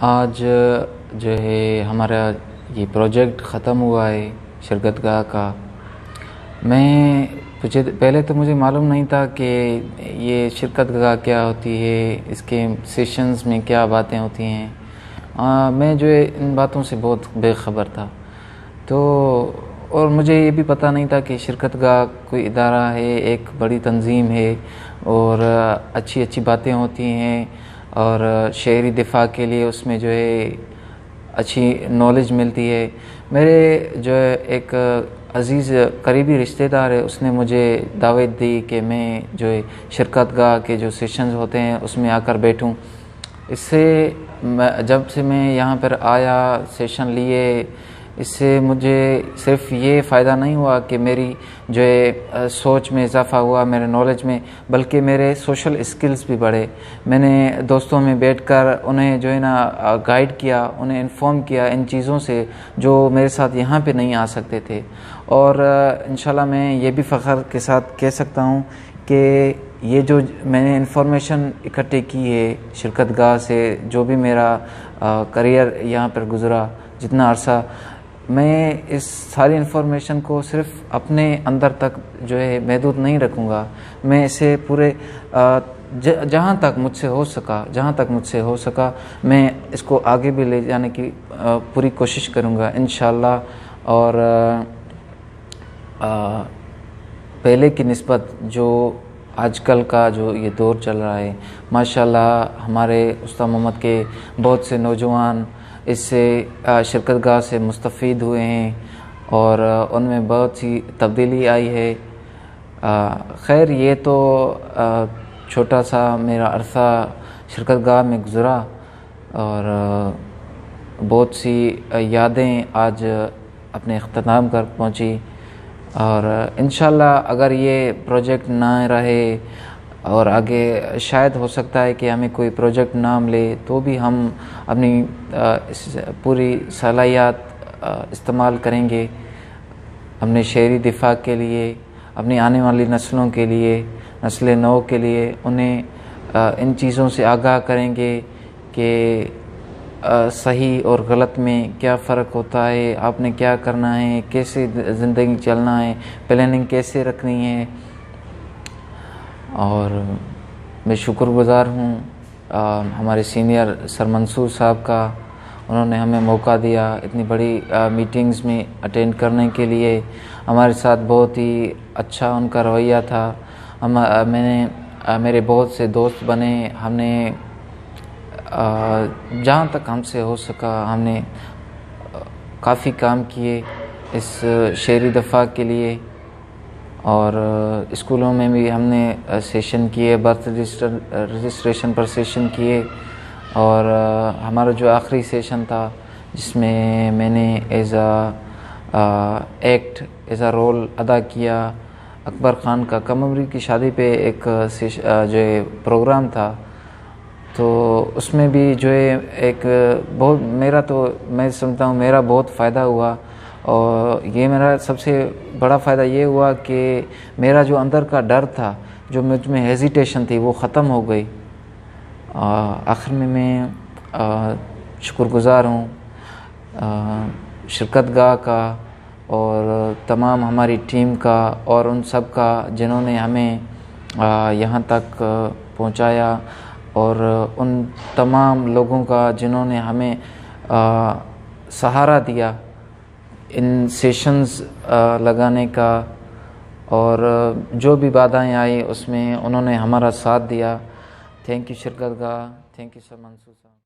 آج جو ہے ہمارا یہ پروجیکٹ ختم ہوا ہے شرکت گاہ کا۔ مجھے پہلے تو معلوم نہیں تھا کہ یہ شرکت گاہ کیا ہوتی ہے، اس کے سیشنز میں کیا باتیں ہوتی ہیں۔ میں جو ہے ان باتوں سے بہت بے خبر تھا، اور مجھے یہ بھی پتہ نہیں تھا کہ شرکت گاہ کوئی ادارہ ہے، ایک بڑی تنظیم ہے اور اچھی باتیں ہوتی ہیں، اور شہری دفاع کے لیے اس میں جو ہے اچھی نالج ملتی ہے۔ میرے جو ہے ایک عزیز قریبی رشتہ دار ہے، اس نے مجھے دعوت دی کہ میں جو ہے شرکت گاہ کے جو سیشنز ہوتے ہیں اس میں آ کر بیٹھوں۔ اس سے جب سے میں یہاں پر آیا، سیشن لیے، اس سے مجھے صرف یہ فائدہ نہیں ہوا کہ میری جو ہے سوچ میں اضافہ ہوا، میرے نالج میں، بلکہ میرے سوشل اسکلز بھی بڑھے۔ میں نے دوستوں میں بیٹھ کر انہیں جو ہے نا گائیڈ کیا، انہیں انفارم کیا ان چیزوں سے جو میرے ساتھ یہاں پہ نہیں آ سکتے تھے، اور انشاءاللہ میں یہ بھی فخر کے ساتھ کہہ سکتا ہوں کہ یہ جو میں نے انفارمیشن اکٹھے کی ہے شرکت گاہ سے، جو بھی میرا کریئر یہاں پر گزرا جتنا عرصہ، میں اس ساری انفارمیشن کو صرف اپنے اندر تک جو ہے محدود نہیں رکھوں گا۔ میں اسے پورے جہاں تک مجھ سے ہو سکا میں اس کو آگے بھی لے جانے کی پوری کوشش کروں گا انشاءاللہ۔ اور پہلے کی نسبت جو آج کل کا جو یہ دور چل رہا ہے، ماشاءاللہ ہمارے استاد محمد کے بہت سے نوجوان اس سے شرکت گاہ سے مستفید ہوئے ہیں، اور ان میں بہت سی تبدیلی آئی ہے۔ خیر، یہ تو چھوٹا سا میرا عرصہ شرکت گاہ میں گزرا، اور بہت سی یادیں آج اپنے اختتام پر پہنچی، اور انشاءاللہ اگر یہ پروجیکٹ نہ رہے اور آگے شاید ہو سکتا ہے کہ ہمیں کوئی پروجیکٹ نہ ملے، تو بھی ہم اپنی پوری صلاحیت استعمال کریں گے اپنے شہری دفاع کے لیے، اپنی آنے والی نسلوں کے لیے، نسل نو کے لیے، انہیں ان چیزوں سے آگاہ کریں گے کہ صحیح اور غلط میں کیا فرق ہوتا ہے، آپ نے کیا کرنا ہے، کیسے زندگی چلنا ہے، پلاننگ کیسے رکھنی ہے۔ اور میں شکر گزار ہوں ہمارے سینئر سر منصور صاحب کا، انہوں نے ہمیں موقع دیا اتنی بڑی میٹنگز میں اٹینڈ کرنے کے لیے۔ ہمارے ساتھ بہت ہی اچھا ان کا رویہ تھا۔ میرے بہت سے دوست بنے، ہم نے جہاں تک ہم سے ہو سکا ہم نے کافی کام کیے اس شہری دفاع کے لیے، اور اسکولوں میں بھی ہم نے سیشن کیے، برتھ رجسٹریشن پر سیشن کیے، اور ہمارا جو آخری سیشن تھا جس میں نے ایز اے رول ادا کیا اکبر خان کا کمری کی شادی پہ ایک جو ہے پروگرام تھا، تو اس میں بھی جو ہے ایک میں سمجھتا ہوں میرا بہت فائدہ ہوا، اور یہ میرا سب سے بڑا فائدہ یہ ہوا کہ میرا جو اندر کا ڈر تھا، جو مجھ میں ہیزیٹیشن تھی، وہ ختم ہو گئی۔ آخر میں شکر گزار ہوں شرکت گاہ کا اور تمام ہماری ٹیم کا، اور ان سب کا جنہوں نے ہمیں یہاں تک پہنچایا، اور ان تمام لوگوں کا جنہوں نے ہمیں سہارا دیا ان سیشنز لگانے کا، اور جو بھی بادھائیں آئی اس میں انہوں نے ہمارا ساتھ دیا۔ تھینک یو شرکت گاہ، تھینک یو سر منصور صاحب۔